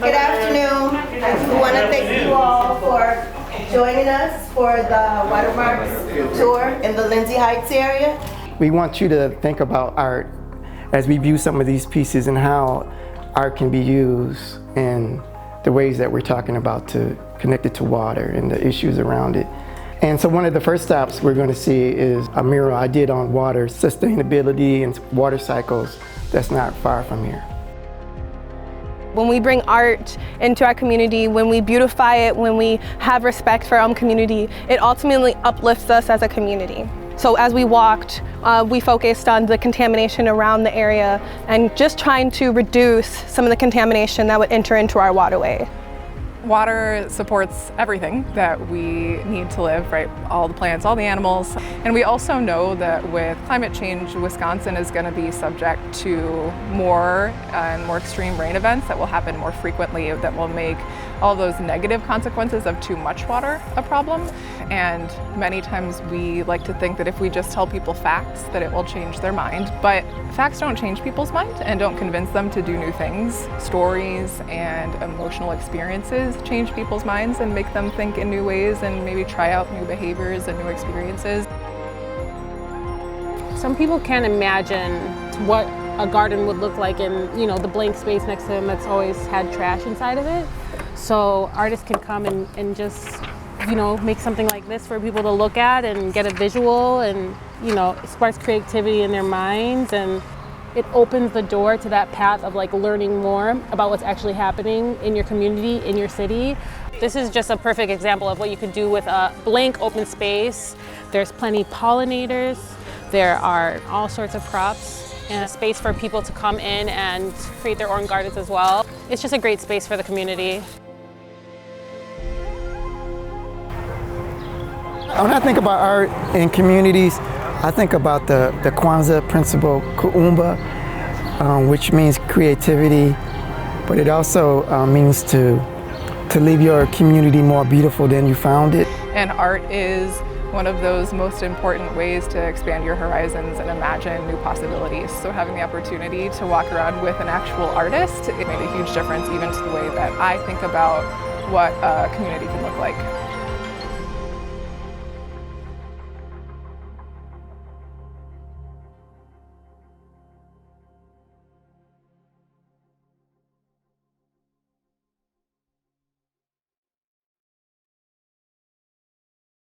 Good afternoon. We want to thank you all for joining us for the WaterMarks tour in the Lindsay Heights area. We want you to think about art as we view some of these pieces and how art can be used in the ways that we're talking about to connect it to water and the issues around it. And so one of the first stops we're going to see is a mural I did on water sustainability and water cycles that's not far from here. When we bring art into our community, when we beautify it, when we have respect for our own community, it ultimately uplifts us as a community. So as we walked, we focused on the contamination around the area and just trying to reduce some of the contamination that would enter into our waterway. Water supports everything that we need to live, right? All the plants, all the animals. And we also know that with climate change, Wisconsin is going to be subject to more and more extreme rain events that will happen more frequently, that will make all those negative consequences of too much water a problem. And many times we like to think that if we just tell people facts, that it will change their mind. But facts don't change people's mind and don't convince them to do new things. Stories and emotional experiences change people's minds and make them think in new ways and maybe try out new behaviors and new experiences. Some people can't imagine what a garden would look like in, the blank space next to them that's always had trash inside of it. So artists can come and just, make something like this for people to look at and get a visual, and, it sparks creativity in their minds, and it opens the door to that path of learning more about what's actually happening in your community, in your city. This is just a perfect example of what you can do with a blank open space. There's plenty pollinators, there are all sorts of crops, and a space for people to come in and create their own gardens as well. It's just a great space for the community. When I think about art in communities, I think about the Kwanzaa principle, kuumba, which means creativity, but it also means to leave your community more beautiful than you found it. And art is one of those most important ways to expand your horizons and imagine new possibilities. So having the opportunity to walk around with an actual artist, it made a huge difference even to the way that I think about what a community can look like.